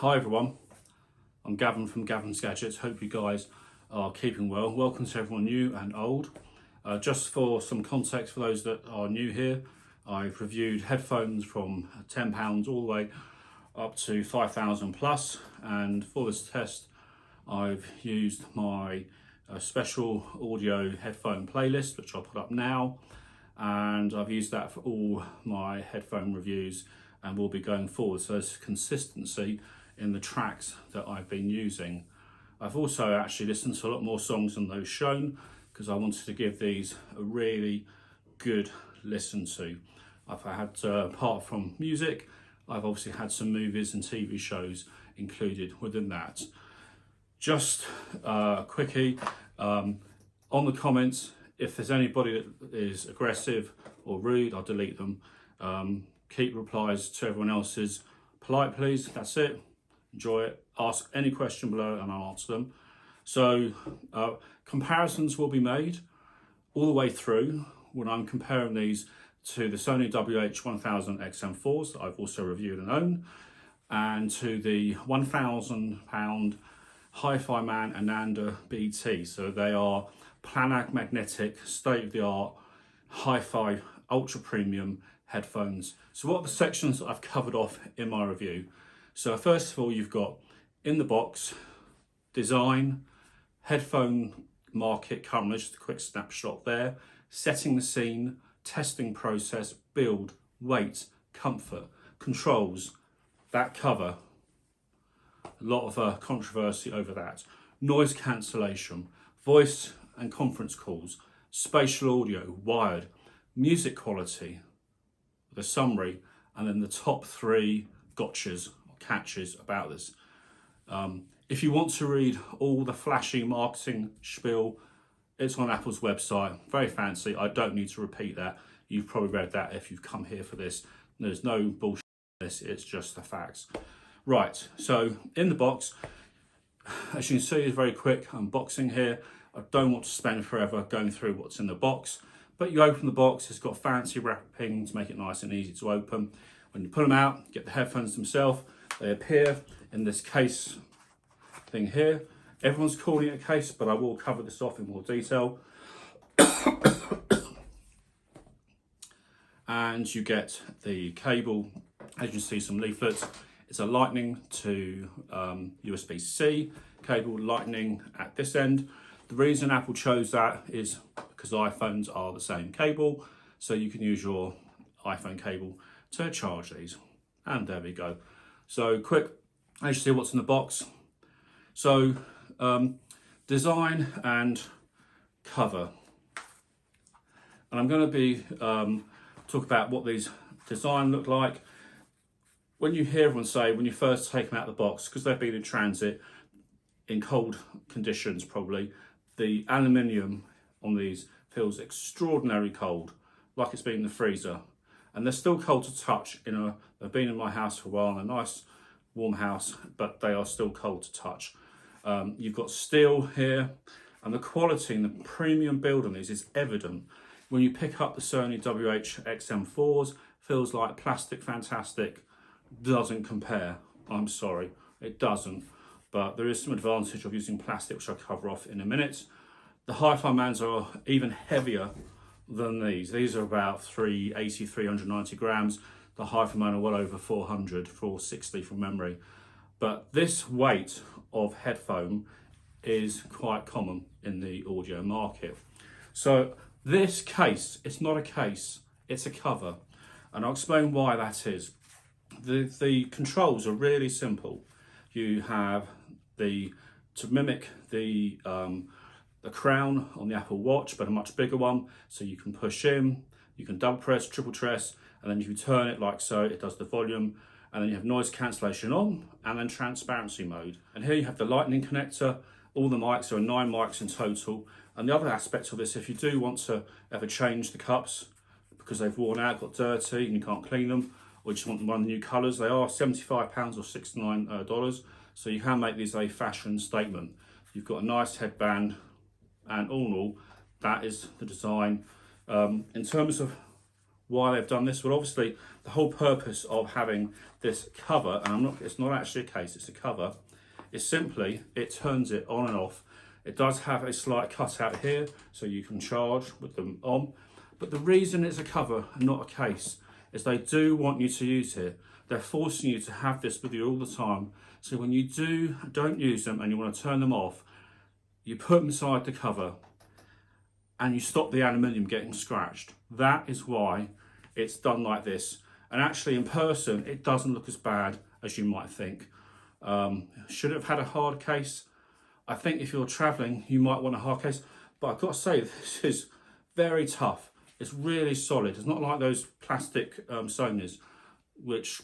Hi everyone, I'm Gavin from Gavin's Gadgets. Hope you guys are keeping well. Welcome to everyone new and old. Just for some context for those that are new here, I've reviewed headphones from £10 all the way up to 5,000 plus, and for this test I've used my special audio headphone playlist, which I'll put up now, and I've used that for all my headphone reviews and will be going forward, so there's consistency in the tracks that I've been using. I've also actually listened to a lot more songs than those shown because I wanted to give these a really good listen to. I've had, apart from music, I've obviously had some movies and TV shows included within that. Just quickie, on the comments, if there's anybody that is aggressive or rude, I'll delete them. Keep replies to everyone else's polite, please. That's it. Enjoy it. Ask any question below and I'll answer them. So comparisons will be made all the way through when I'm comparing these to the Sony WH-1000 XM4s that I've also reviewed and own, and to the £1,000 Hi-Fi Man Ananda BT. So they are Planag magnetic, state-of-the-art, hi-fi, ultra premium headphones. So what are the sections that I've covered off in my review? So first of all, you've got in the box, design, headphone market coverage, just a quick snapshot there, setting the scene, testing process, build, weight, comfort, controls, that cover, a lot of controversy over that, noise cancellation, voice and conference calls, spatial audio, wired, music quality, the summary, and then the top three gotchas or catches about this. If you want to read all the flashy marketing spiel, it's on Apple's website. Very fancy. I don't need to repeat that. You've probably read that if you've come here for this. There's no bullshit in this, it's just the facts. Right, so in the box, as you can see, it's very quick unboxing here. I don't want to spend forever going through what's in the box, but you open the box, it's got fancy wrapping to make it nice and easy to open. When you pull them out, get the headphones themselves, they appear in this case thing here. Everyone's calling it a case, but I will cover this off in more detail. And you get the cable, as you can see, some leaflets. It's a lightning to USB-C cable, lightning at this end. The reason Apple chose that is because iPhones are the same cable, so you can use your iPhone cable to charge these. And there we go. So quick, as you see what's in the box. So design and cover. And I'm going to be talk about what these design look like. When you hear everyone say, when you first take them out of the box, because they've been in transit in cold conditions probably, the aluminium on these feels extraordinarily cold, like it's been in the freezer. And they're still cold to touch. They've been in my house for a while, in a nice warm house, but they are still cold to touch. You've got steel here, and the quality and the premium build on these is evident. When you pick up the Sony WH-XM4s, feels like plastic fantastic, doesn't compare. I'm sorry, it doesn't. But there is some advantage of using plastic, which I'll cover off in a minute. The Hi-Fi Mans are even heavier than these. These are about 380, 390 grams. The Hi-Fi Man are well over 400, 460 from memory. But this weight of headphone is quite common in the audio market. So this case, it's not a case, it's a cover. And I'll explain why that is. The controls are really simple. You have to mimic the crown on the Apple Watch, but a much bigger one. So you can push in, you can double press, triple press, and then you turn it like so, it does the volume. And then you have noise cancellation on, and then transparency mode. And here you have the lightning connector. All the mics, there are 9 mics in total. And the other aspect of this, if you do want to ever change the cups because they've worn out, got dirty, and you can't clean them, or you just want one of the new colours, they are £75 or $69. So you can make these a fashion statement. You've got a nice headband, and all in all, that is the design. In terms of why they've done this. Well, obviously the whole purpose of having this cover, and it's not actually a case, it's a cover, is simply it turns it on and off. It does have a slight cutout here, so you can charge with them on. But the reason it's a cover and not a case is they do want you to use it. They're forcing you to have this with you all the time. So when you don't use them and you want to turn them off, you put them inside the cover and you stop the aluminium getting scratched. That is why it's done like this. And actually in person, it doesn't look as bad as you might think. Should it have had a hard case? I think if you're traveling, you might want a hard case, but I've got to say, this is very tough. It's really solid. It's not like those plastic Sonys, which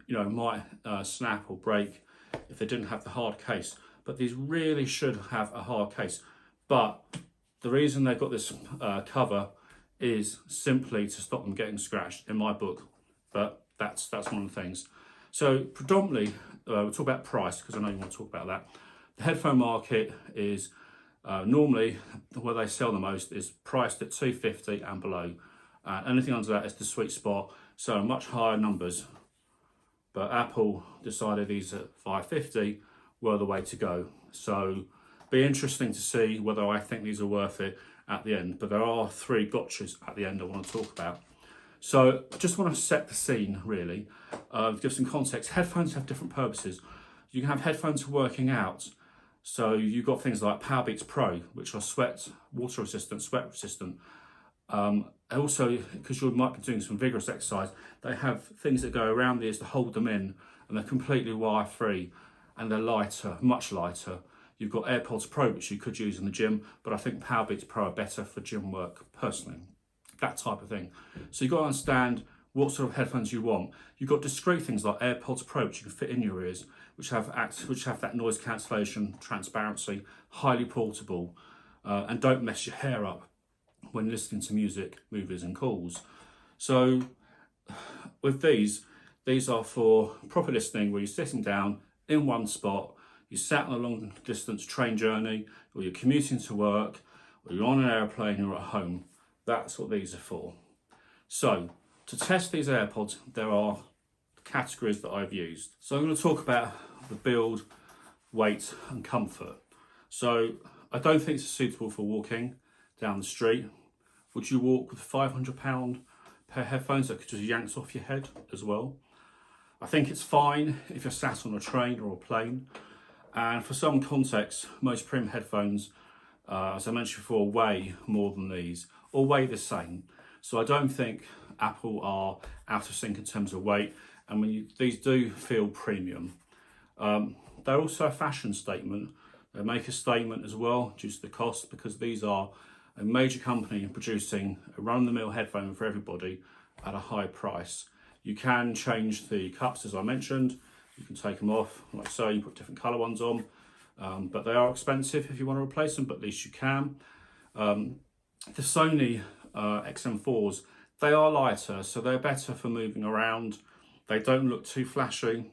might snap or break if they didn't have the hard case. But these really should have a hard case. But the reason they've got this cover is simply to stop them getting scratched, in my book. But that's one of the things. So predominantly, we'll talk about price, because I know you want to talk about that. The headphone market is normally where they sell the most is priced at $250 and below. Anything under that is the sweet spot, so much higher numbers. But Apple decided these at $550 were the way to go. So be interesting to see whether I think these are worth it at the end. But there are 3 gotchas at the end I want to talk about. So I just want to set the scene, really, give some context. Headphones have different purposes. You can have headphones for working out. So you've got things like Powerbeats Pro, which are water resistant, sweat resistant. Also, because you might be doing some vigorous exercise, they have things that go around the ears to hold them in, and they're completely wire free, and they're lighter, much lighter. You've got AirPods Pro, which you could use in the gym, but I think Powerbeats Pro are better for gym work personally. That type of thing. So you've got to understand what sort of headphones you want. You've got discrete things like AirPods Pro, which you can fit in your ears, which have that noise cancellation, transparency, highly portable, and don't mess your hair up when listening to music, movies and calls. So with these are for proper listening, where you're sitting down in one spot, you sat on a long distance train journey, or you're commuting to work, or you're on an airplane, or at home. That's what these are for. So to test these AirPods, there are categories that I've used. So I'm going to talk about the build, weight and comfort. So I don't think it's suitable for walking down the street. Would you walk with £500 pair of headphones that could just yank off your head as well? I think it's fine if you're sat on a train or a plane. And for some context, most premium headphones, as I mentioned before, weigh more than these, or weigh the same. So I don't think Apple are out of sync in terms of weight, and these do feel premium. They're also a fashion statement. They make a statement as well due to the cost, because these are a major company producing a run-of-the-mill headphone for everybody at a high price. You can change the cups, as I mentioned. You can take them off, like so. You put different colour ones on, but they are expensive if you want to replace them, but at least you can. The Sony XM4s, they are lighter, so they're better for moving around. They don't look too flashy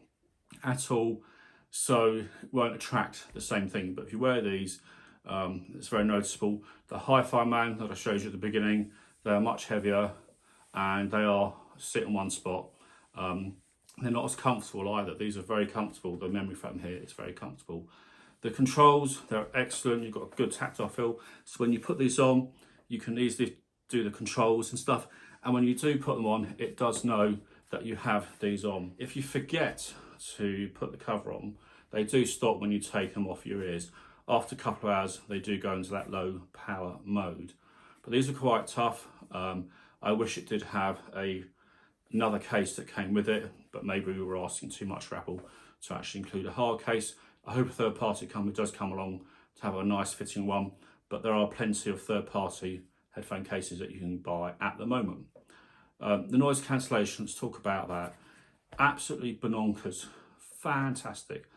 at all, so it won't attract the same thing. But if you wear these, it's very noticeable. The Hi-Fi Man that I showed you at the beginning, they're much heavier, and they are sit in one spot. They're not as comfortable either. These are very comfortable. The memory foam here is very comfortable. The controls, they're excellent. You've got a good tactile feel. So when you put these on, you can easily do the controls and stuff. And when you do put them on, it does know that you have these on. If you forget to put the cover on, they do stop when you take them off your ears. After a couple of hours, they do go into that low power mode. But these are quite tough. I wish it did have another case that came with it, but maybe we were asking too much for Apple to actually include a hard case. I hope a third-party company does come along to have a nice fitting one, but there are plenty of third-party headphone cases that you can buy at the moment. The noise cancellation, let's talk about that. Absolutely bonkers, fantastic,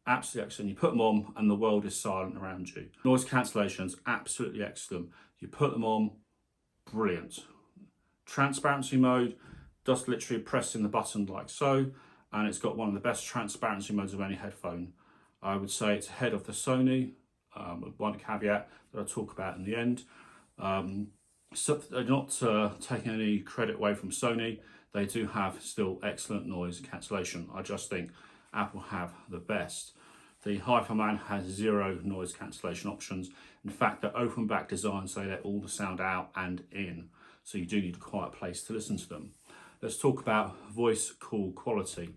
absolutely excellent. You put them on and the world is silent around you. Noise cancellation is absolutely excellent. You put them on, brilliant. Transparency mode, just literally pressing the button like so, and it's got one of the best transparency modes of any headphone. I would say it's ahead of the Sony, with one caveat that I'll talk about in the end. So they're not taking any credit away from Sony. They do have still excellent noise cancellation. I just think Apple have the best. The Hi-Fi Man has 0 noise cancellation options. In fact, they're open back design, so they let all the sound out and in. So you do need a quiet place to listen to them. Let's talk about voice call quality.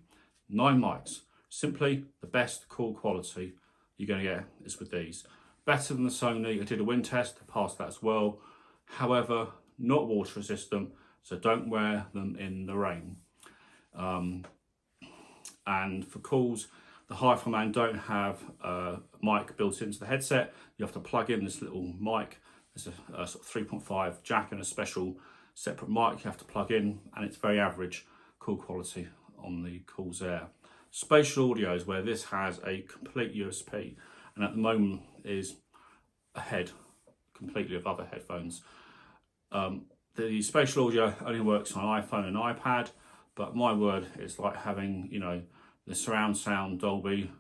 9 mics. Simply the best call quality you're going to get is with these. Better than the Sony. I did a wind test, passed that as well. However, not water resistant, so don't wear them in the rain. And for calls, the Hi-Fi Man don't have a mic built into the headset. You have to plug in this little mic. There's a sort of 3.5 jack and a special separate mic you have to plug in, and it's very average call quality on the calls there. Spatial audio is where this has a complete USP, and at the moment is ahead completely of other headphones. The spatial audio only works on iPhone and iPad, but my word, it's like having, you know, the surround sound Dolby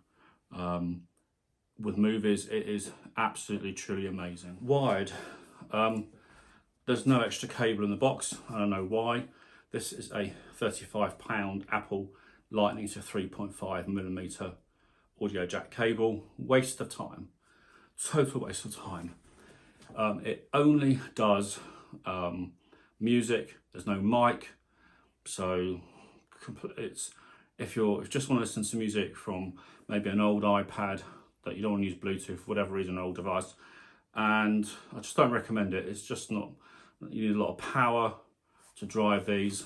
with movies. It is absolutely truly amazing. Wired, there's no extra cable in the box. I don't know why. This is a £35 Apple Lightning to 3.5mm audio jack cable. Waste of time, total waste of time. It only does music. There's no mic, so it's if you just want to listen to music from maybe an old iPad that you don't want to use Bluetooth for whatever reason, an old device, and I just don't recommend it. It's just not. You need a lot of power to drive these.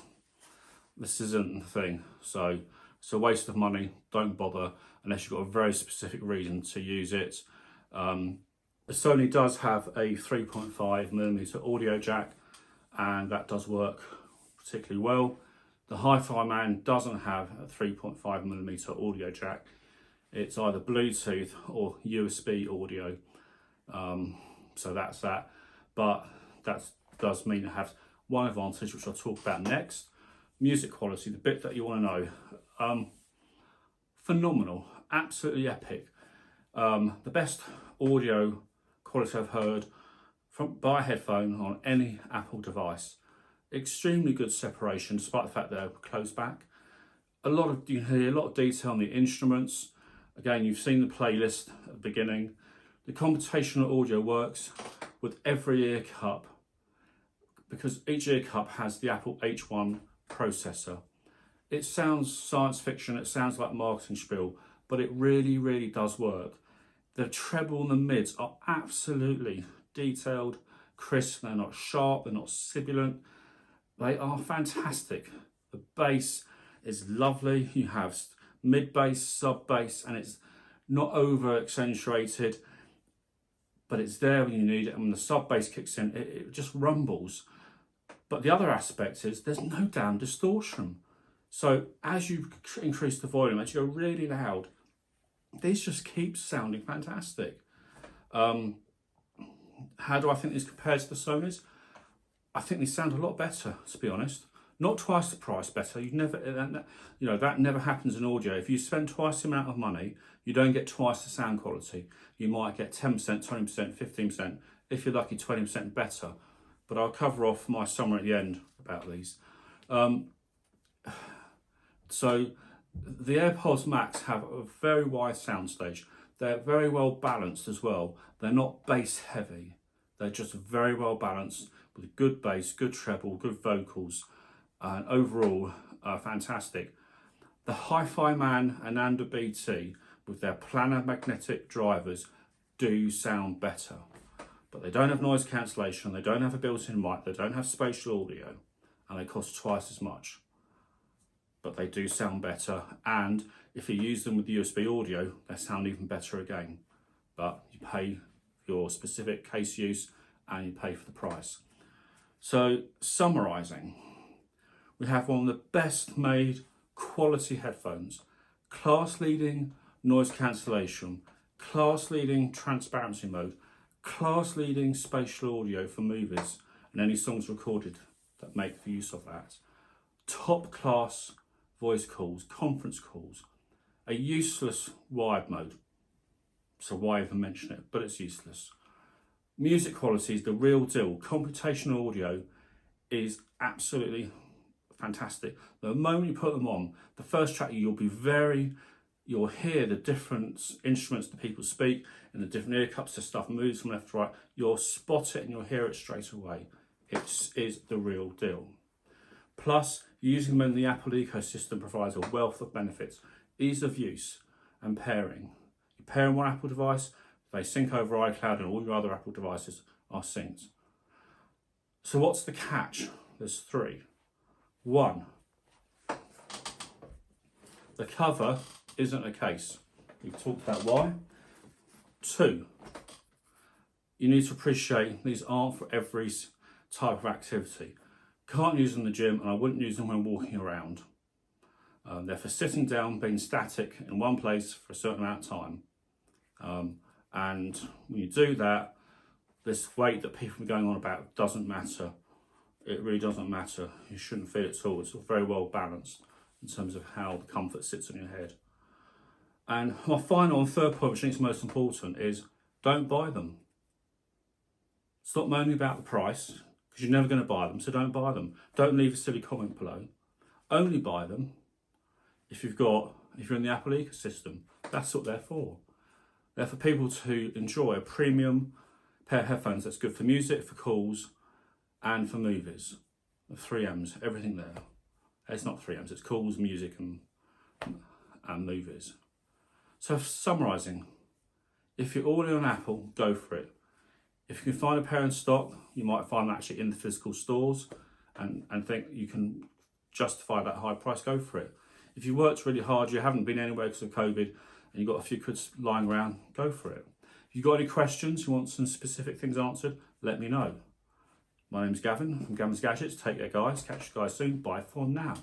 This isn't the thing, so it's a waste of money. Don't bother unless you've got a very specific reason to use it. The Sony does have a 3.5mm audio jack, and that does work particularly well. The Hi-Fi Man doesn't have a 3.5mm audio jack. It's either Bluetooth or USB audio. So that's that. But that does mean it has one advantage, which I'll talk about next. Music quality, the bit that you want to know. Phenomenal, absolutely epic. The best audio quality I've heard by a headphone on any Apple device. Extremely good separation, despite the fact they're closed back. You hear a lot of detail on the instruments. Again, you've seen the playlist at the beginning. The computational audio works with every ear cup because each ear cup has the Apple H1 processor. It sounds science fiction, it sounds like marketing spiel, but it really, really does work. The treble and the mids are absolutely detailed, crisp, they're not sharp, they're not sibilant. They are fantastic. The bass is lovely. You have mid bass, sub bass, and it's not over accentuated, but it's there when you need it. And when the sub bass kicks in, it just rumbles. But the other aspect is there's no damn distortion. So as you increase the volume, as you go really loud, these just keep sounding fantastic. How do I think this compares to the Sonys? I think they sound a lot better, to be honest. Not twice the price better. That never happens in audio. If you spend twice the amount of money, you don't get twice the sound quality. You might get 10%, 20%, 15%, if you're lucky, 20% better. But I'll cover off my summary at the end about these. So the AirPods Max have a very wide soundstage. They're very well balanced as well. They're not bass heavy. They're just very well balanced with good bass, good treble, good vocals, and overall fantastic. The Hi-Fi Man and Ananda BT with their planar magnetic drivers do sound better, but they don't have noise cancellation, they don't have a built-in mic, they don't have spatial audio, and they cost twice as much. But they do sound better, and if you use them with USB audio, they sound even better again. But you pay for your specific case use and you pay for the price. So summarising, we have one of the best made quality headphones, class leading noise cancellation, class leading transparency mode, class leading spatial audio for movies and any songs recorded that make use of that, top class voice calls, conference calls, a useless wired mode, so why even mention it, but it's useless. Music quality is the real deal. Computational audio is absolutely fantastic. The moment you put them on, the first track you'll hear the different instruments that people speak and the different ear cups, the stuff moves from left to right. You'll spot it and you'll hear it straight away. It is the real deal. Plus, using them in the Apple ecosystem provides a wealth of benefits. Ease of use and pairing. You pair in one Apple device, they sync over iCloud and all your other Apple devices are synced. So what's the catch? There's three. One, the cover isn't a case. We've talked about why. Two, you need to appreciate these aren't for every type of activity. Can't use them in the gym, and I wouldn't use them when walking around. They're for sitting down, being static in one place for a certain amount of time. And when you do that, this weight that people are going on about doesn't matter. It really doesn't matter. You shouldn't feel it at all. It's very well balanced in terms of how the comfort sits on your head. And my final and third point, which I think is most important, is don't buy them. Stop moaning about the price, because you're never going to buy them, so don't buy them. Don't leave a silly comment below. Only buy them if you're in the Apple ecosystem. That's what they're for. They're for people to enjoy a premium pair of headphones that's good for music, for calls, and for movies. 3Ms, everything there. It's not 3Ms, it's calls, music, and movies. So summarising, if you're all in on Apple, go for it. If you can find a pair in stock, you might find them actually in the physical stores and think you can justify that high price, go for it. If you worked really hard, you haven't been anywhere because of COVID, and you've got a few quid lying around, go for it. If you've got any questions, you want some specific things answered, let me know. My name's Gavin from Gavin's Gadgets. Take care, guys. Catch you guys soon. Bye for now.